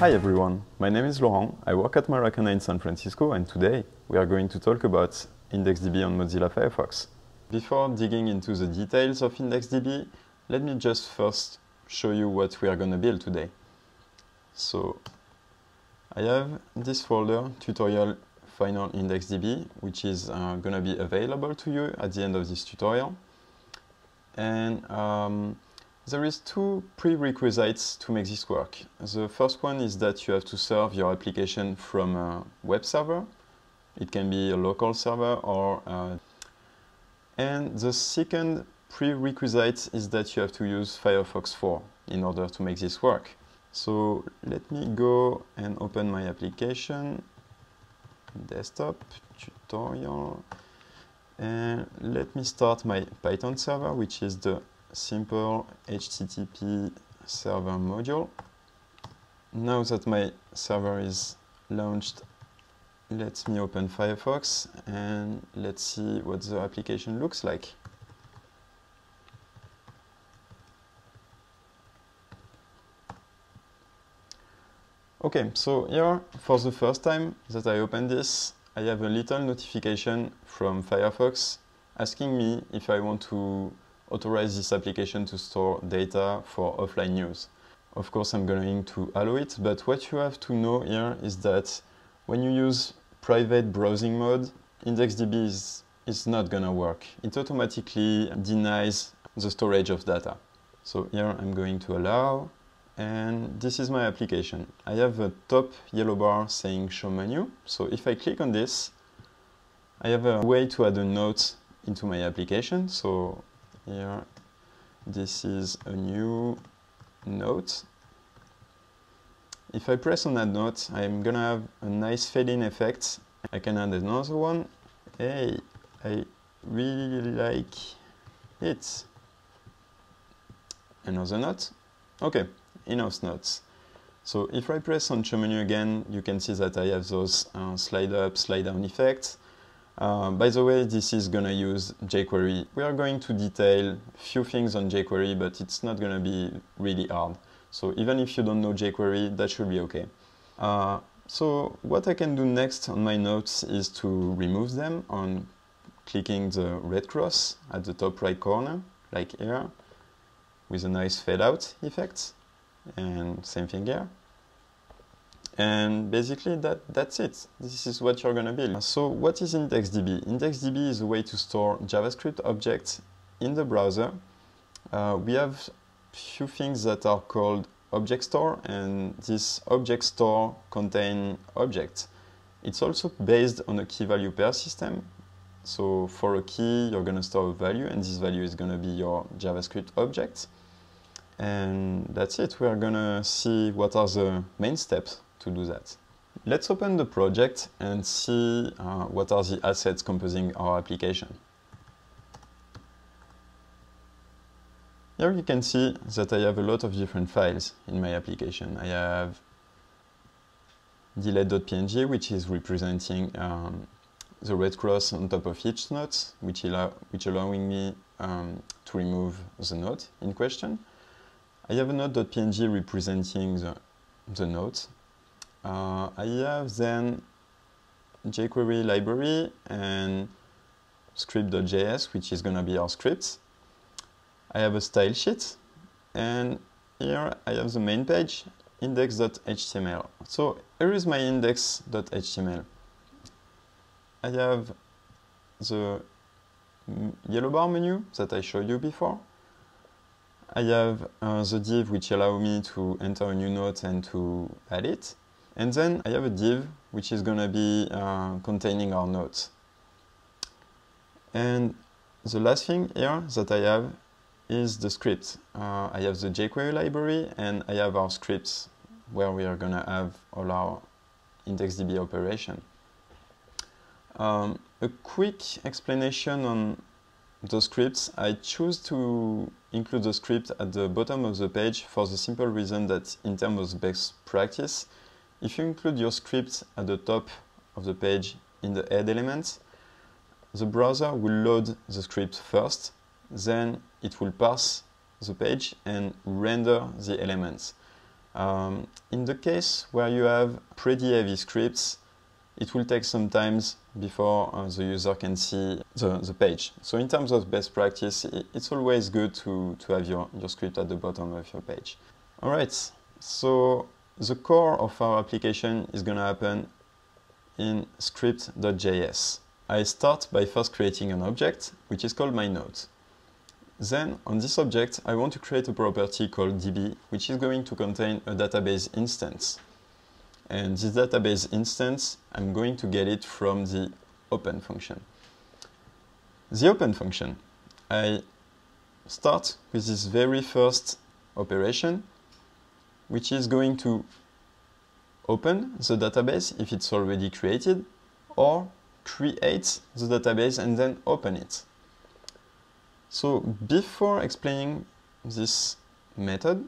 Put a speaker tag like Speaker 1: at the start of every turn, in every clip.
Speaker 1: Hi everyone, my name is Laurent, I work at Maracana in San Francisco, and today we are going to talk about IndexedDB on Mozilla Firefox. Before digging into the details of IndexedDB, let me just first show you what we are going to build today. So I have this folder, tutorial final IndexedDB, which is going to be available to you at the end of this tutorial. And there is two prerequisites to make this work. The first one is that you have to serve your application from a web server. It can be a local server or and the second prerequisite is that you have to use Firefox 4 in order to make this work. So let me go and open my application, desktop, tutorial, and let me start my Python server, which is the simple HTTP server module. Now that my server is launched, let me open Firefox and let's see what the application looks like. Okay, so here, for the first time that I open this, I have a little notification from Firefox asking me if I want to authorize this application to store data for offline use. Of course, I'm going to allow it, but what you have to know here is that when you use private browsing mode, IndexedDB is not going to work. It automatically denies the storage of data. So here I'm going to allow, and this is my application. I have a top yellow bar saying show menu. So if I click on this, I have a way to add a note into my application. So here, this is a new note. If I press on add note, I'm gonna have a nice fade-in effect. I can add another one. Hey, I really like it. Another note. Okay, enough notes. So if I press on show menu again, you can see that I have those slide up, slide down effects. By the way, this is going to use jQuery. We are going to detail a few things on jQuery, but it's not going to be really hard. So even if you don't know jQuery, that should be okay. So what I can do next on my notes is to remove them on clicking the red cross at the top right corner, like here, with a nice fade out effect. And same thing here. And basically that's it. This is what you're going to build. So what is IndexedDB? IndexedDB is a way to store JavaScript objects in the browser. We have few things that are called object store, and this object store contains objects. It's also based on a key value pair system. So for a key, you're going to store a value, and this value is going to be your JavaScript object. And that's it. We're going to see what are the main steps to do that. Let's open the project and see what are the assets composing our application. Here you can see that I have a lot of different files in my application. I have delete.png, which is representing the red cross on top of each note, which allowing me to remove the note in question. I have a node.png representing the note. I have then jQuery library and script.js, which is going to be our scripts. I have a style sheet, and here I have the main page, index.html. So here is my index.html. I have the yellow bar menu that I showed you before. I have the div which allow me to enter a new note and to add it. And then I have a div which is going to be containing our notes. And the last thing here that I have is the script. I have the jQuery library and I have our scripts where we are going to have all our IndexedDB operation. A quick explanation on the scripts. I choose to include the script at the bottom of the page for the simple reason that in terms of best practice, if you include your script at the top of the page in the head elements, the browser will load the script first, then it will parse the page and render the elements. In the case where you have pretty heavy scripts, it will take some time before the user can see the page. So in terms of best practice, it's always good to have your script at the bottom of your page. Alright, so the core of our application is going to happen in script.js. I start by first creating an object, which is called my node. Then, on this object, I want to create a property called DB, which is going to contain a database instance. And this database instance, I'm going to get it from the open function. The open function, I start with this very first operation, which is going to open the database if it's already created, or create the database and then open it. So before explaining this method,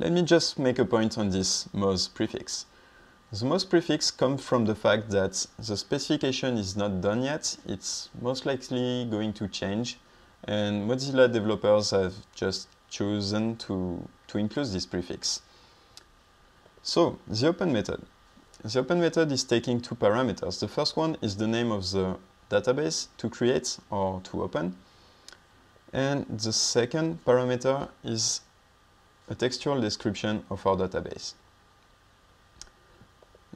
Speaker 1: let me just make a point on this Moz prefix. The Moz prefix comes from the fact that the specification is not done yet. It's most likely going to change, and Mozilla developers have just chosen to include this prefix. So the open method. The open method is taking two parameters. The first one is the name of the database to create or to open. And the second parameter is a textual description of our database.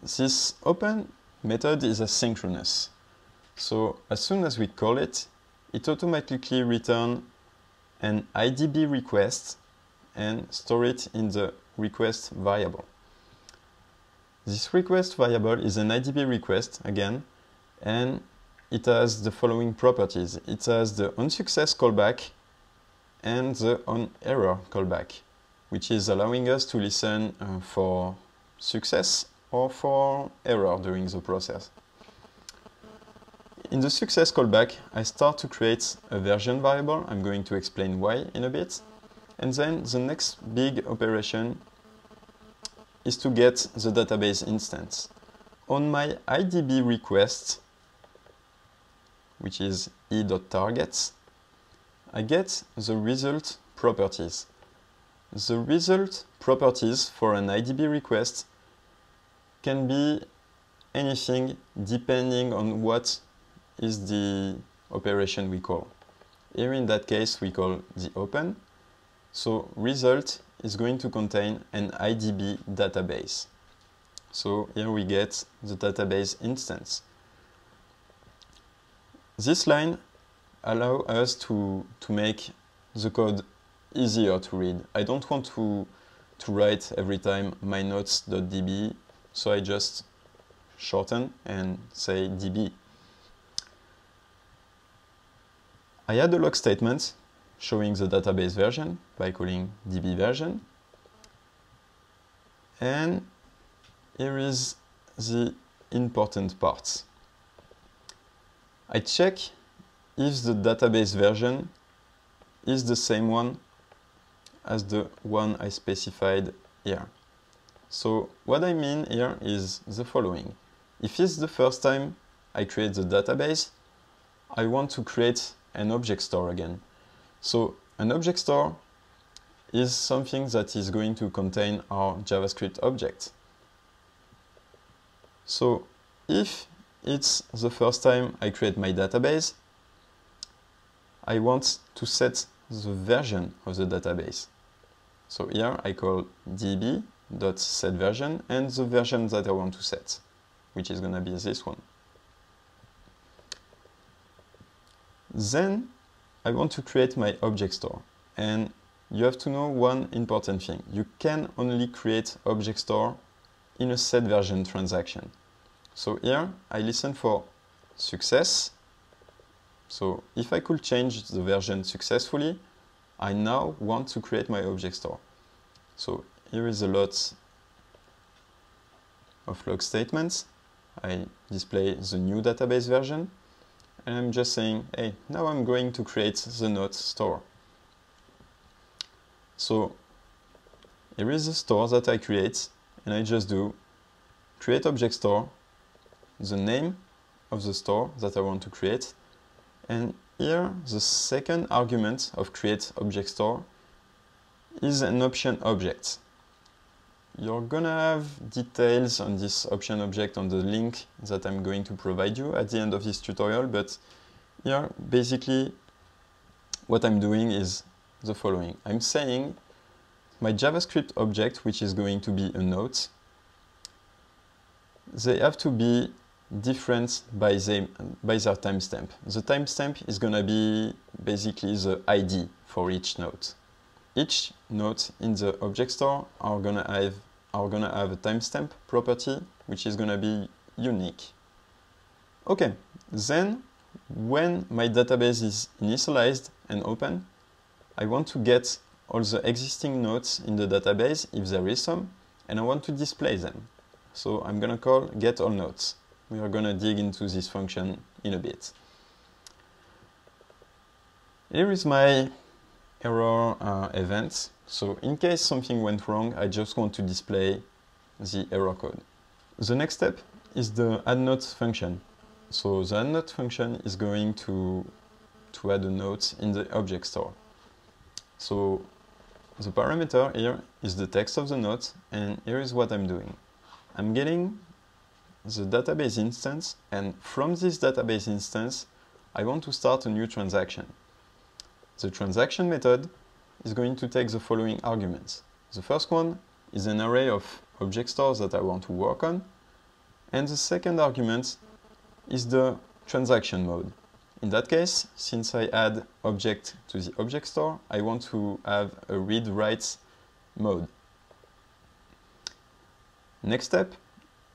Speaker 1: This open method is asynchronous. So as soon as we call it, it automatically returns an IDB request and store it in the request variable. This request variable is an IDB request again, and it has the following properties. It has the onSuccess callback and the onError callback, which is allowing us to listen for success or for error during the process. In the success callback, I start to create a version variable. I'm going to explain why in a bit. And then the next big operation is to get the database instance. On my IDB request, which is e.targets, I get the result properties. The result properties for an IDB request can be anything depending on what is the operation we call. Here in that case we call the open. So result is going to contain an IDB database. So here we get the database instance. This line allows us to make the code easier to read. I don't want to write every time my notes.db, so I just shorten and say db. I add a log statement showing the database version by calling db version. And here is the important part. I check if the database version is the same one as the one I specified here. So what I mean here is the following. If it's the first time I create the database, I want to create an object store again. So an object store is something that is going to contain our JavaScript object. So if it's the first time I create my database, I want to set the version of the database. So here I call db.setVersion and the version that I want to set, which is going to be this one. Then I want to create my object store, and you have to know one important thing. You can only create object store in a setVersion transaction. So here I listen for success. So if I could change the version successfully, I now want to create my object store. So here is a lot of log statements. I display the new database version. And I'm just saying, hey, now I'm going to create the node store. So here is the store that I create, and I just do create object store, the name of the store that I want to create, and here the second argument of create object store is an option object. you're gonna have details on this option object on the link that I'm going to provide you at the end of this tutorial, but here basically what I'm doing is the following. I'm saying my JavaScript object, which is going to be a note, they have to be different by their timestamp. The timestamp is gonna be basically the ID for each note. Each note in the object store are gonna have a timestamp property, which is gonna be unique. Okay, then when my database is initialized and open, I want to get all the existing nodes in the database, if there is some, and I want to display them. So I'm gonna call getAllNodes. We are gonna dig into this function in a bit. Here is my error event. So in case something went wrong, I just want to display the error code. The next step is the addNote function. So the addNote function is going to add a note in the object store. So the parameter here is the text of the note, and here is what I'm doing. I'm getting the database instance, and from this database instance, I want to start a new transaction. The transaction method is going to take the following arguments. The first one is an array of object stores that I want to work on, and the second argument is the transaction mode. In that case, since I add object to the object store, I want to have a read-write mode. Next step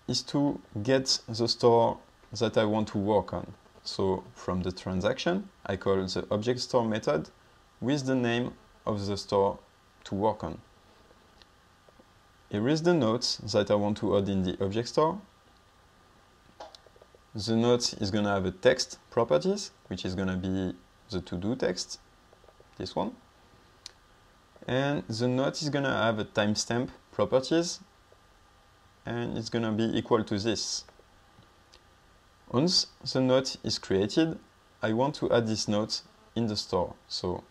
Speaker 1: is to get the store that I want to work on. So from the transaction, I call the object store method with the name of the store to work on. Here is the note that I want to add in the object store. The note is going to have a text properties, which is going to be the to-do text, this one. And the note is going to have a timestamp properties, and it's going to be equal to this. Once the note is created, I want to add this note in the store. So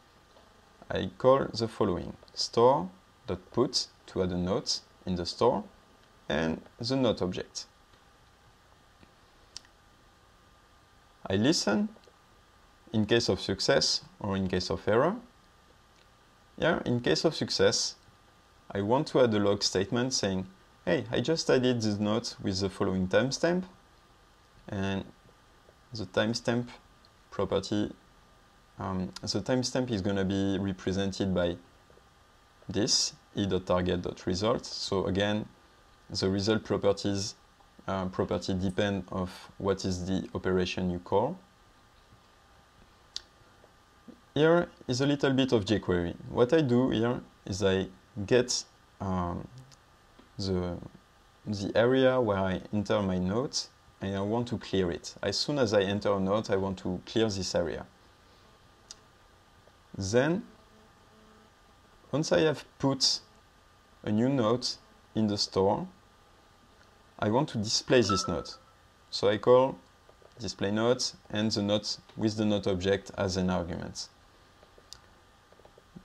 Speaker 1: I call the following: store.put to add a note in the store, and the note object. I listen in case of success or in case of error. Here, in case of success, I want to add a log statement saying, hey, I just added this note with the following timestamp, and the timestamp property, the timestamp is going to be represented by this e.target.result. So again, the result properties property depend of what is the operation you call. Here is a little bit of jQuery. What I do here is I get the area where I enter my note, and I want to clear it. As soon as I enter a note, I want to clear this area. Then, once I have put a new note in the store, I want to display this note. So I call display note and the note with the note object as an argument.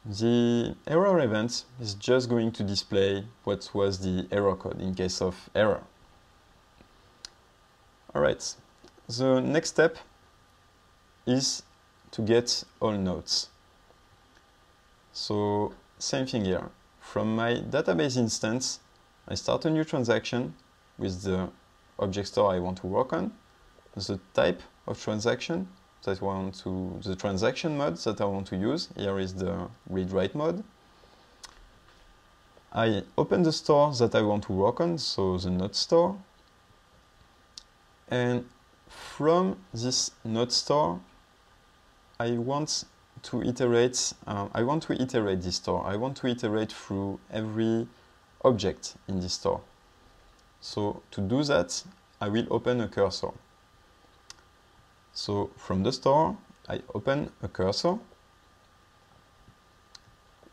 Speaker 1: The error event is just going to display what was the error code in case of error. Alright, the next step is to get all nodes. So same thing here. From my database instance, I start a new transaction with the object store I want to work on, the type of transaction that I want to, the transaction mode that I want to use. Here is the read-write mode. I open the store that I want to work on, so the node store. And from this node store, I want to iterate this store. I want to iterate through every object in this store. So to do that, I will open a cursor. So from the store, I open a cursor,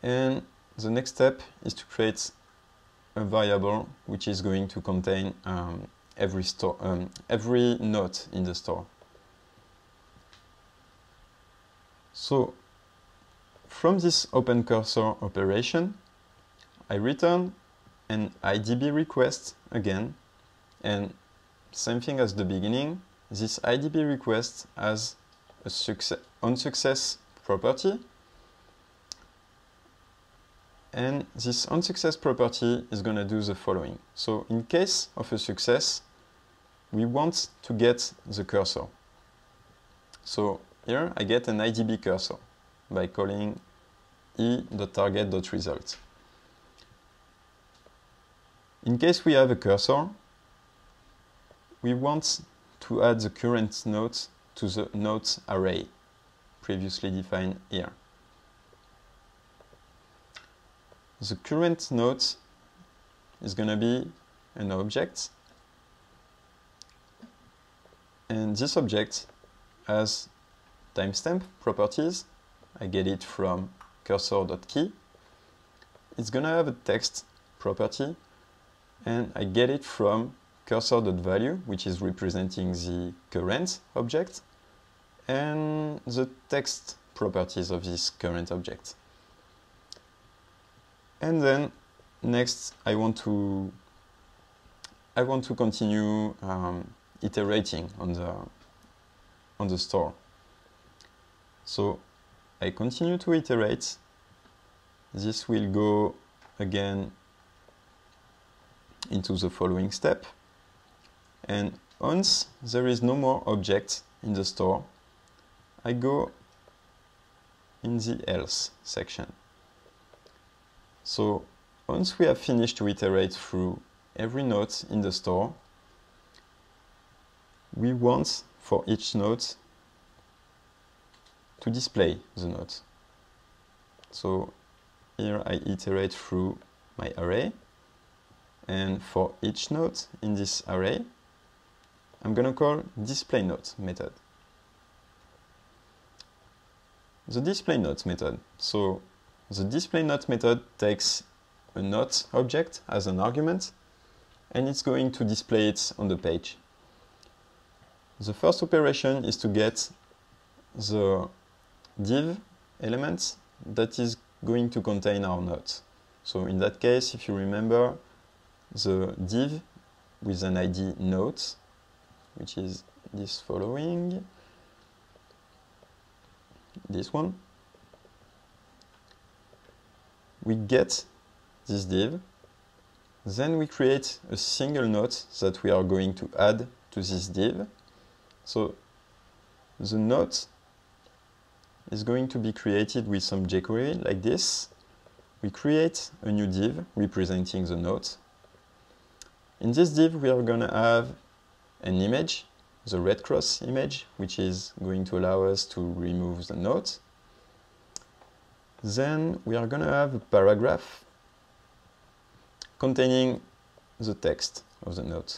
Speaker 1: and the next step is to create a variable which is going to contain every node in the store. So from this open cursor operation, I return an IDB request again, and same thing as the beginning. This IDB request has a onSuccess property, and this onSuccess property is going to do the following. So in case of a success, we want to get the cursor. So here I get an IDB cursor by calling e.target.result. In case we have a cursor, we want to add the current node to the nodes array previously defined here. The current node is going to be an object, and this object has timestamp properties. I get it from cursor.key. It's going to have a text property, and I get it from cursor.value, which is representing the current object, and the text properties of this current object. And then next I want to continue iterating on the store. So I continue to iterate. This will go again into the following step. And once there is no more object in the store, I go in the else section. So once we have finished to iterate through every node in the store, we want for each node to display the node. So here I iterate through my array, and for each node in this array, I'm going to call displayNode method. The displayNode method. So the displayNode method takes a node object as an argument, and it's going to display it on the page. The first operation is to get the div element that is going to contain our node. So in that case, if you remember, the div with an ID node, which is this following, this one, we get this div, then we create a single node that we are going to add to this div. So the node is going to be created with some jQuery like this. We create a new div representing the node. In this div, we are going to have an image, the red cross image, which is going to allow us to remove the node. Then we are going to have a paragraph containing the text of the node.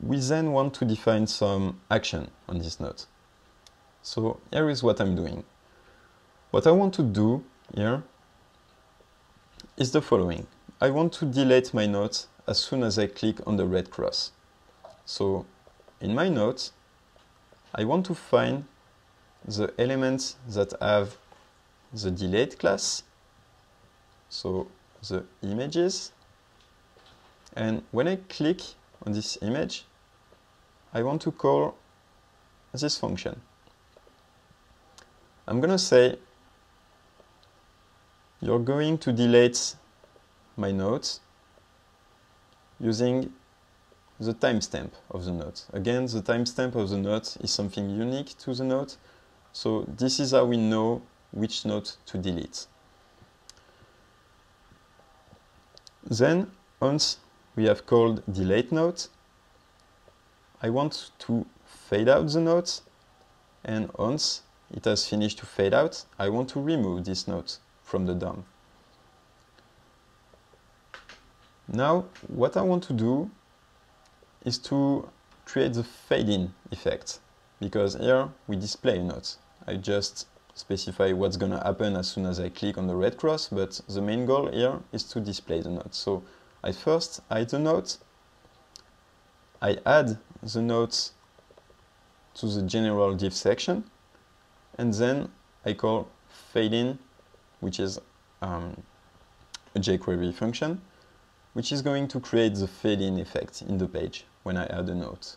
Speaker 1: We then want to define some action on this node. So here is what I'm doing. What I want to do here is the following. I want to delete my node as soon as I click on the red cross. So in my node, I want to find the elements that have the delete class, so the images, and when I click on this image, I want to call this function. I'm going to say you're going to delete my node using the timestamp of the node. Again, the timestamp of the node is something unique to the node, so this is how we know which node to delete. Then, once we have called delete node, I want to fade out the node, and once it has finished to fade out, I want to remove this node from the DOM. Now, what I want to do is to create the fade-in effect, because here we display a node. I just specify what's going to happen as soon as I click on the red cross, but the main goal here is to display the node. So I first hide the node, I add the nodes to the general div section, and then I call fade-in, which is a jQuery function, which is going to create the fade-in effect in the page when I add a note.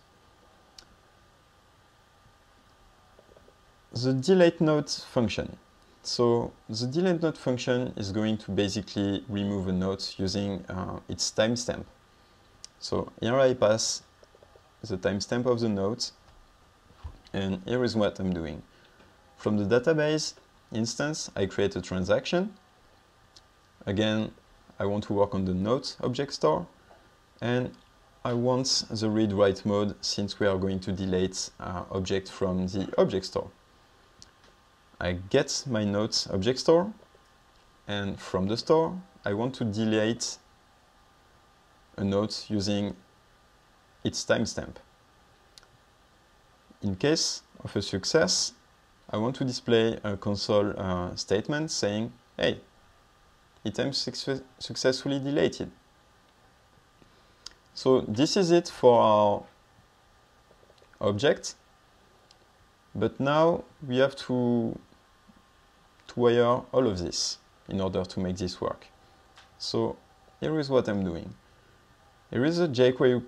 Speaker 1: The delete note function. So the delete note function is going to basically remove a note using its timestamp. So here I pass the timestamp of the note, and here is what I'm doing. From the database instance, I create a transaction. Again, I want to work on the note object store, and I want the read-write mode since we are going to delete object from the object store. I get my notes object store, and from the store, I want to delete a note using its timestamp. In case of a success, I want to display a console statement saying, hey, item successfully deleted. So this is it for our object, but now we have to wire all of this in order to make this work. So here is what I'm doing. Here is a jQuery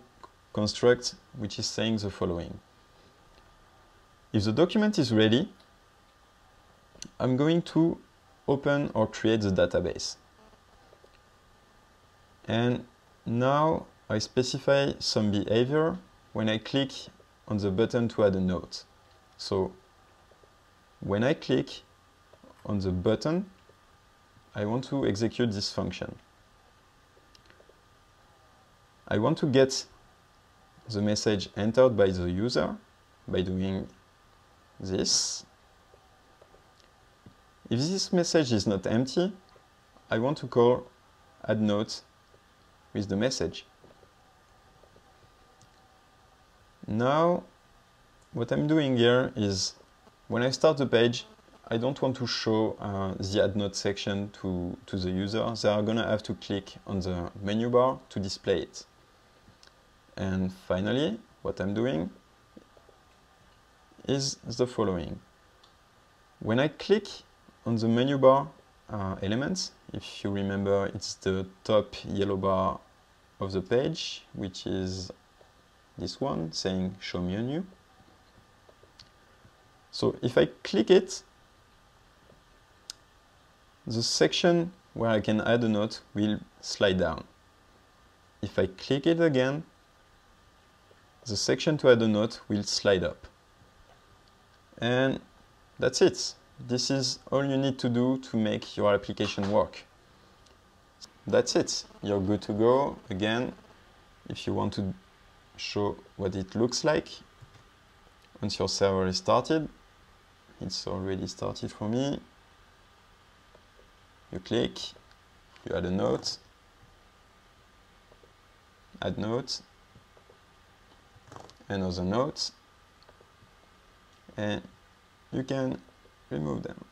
Speaker 1: construct which is saying the following. If the document is ready, I'm going to open or create the database. And now I specify some behavior when I click on the button to add a note. So when I click on the button, I want to execute this function. I want to get the message entered by the user by doing this. If this message is not empty, I want to call add note with the message. Now, what I'm doing here is when I start the page, I don't want to show the add note section to the user. They are going to have to click on the menu bar to display it. And finally, what I'm doing is the following. When I click on the menu bar elements, if you remember, it's the top yellow bar of the page, which is this one saying show menu. So if I click it, the section where I can add a note will slide down. If I click it again, the section to add a note will slide up. And that's it. This is all you need to do to make your application work. That's it. You're good to go. Again, if you want to show what it looks like once your server is started, it's already started for me. You click, you add a note, add note, another note, and you can remove them.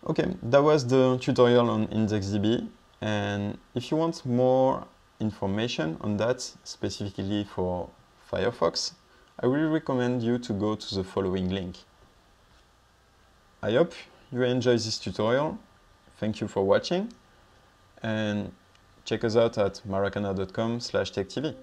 Speaker 1: Okay, that was the tutorial on IndexedDB, and if you want more information on that, specifically for Firefox, I will recommend you to go to the following link. I hope you enjoyed this tutorial. Thank you for watching, and check us out at maracana.com/techtv.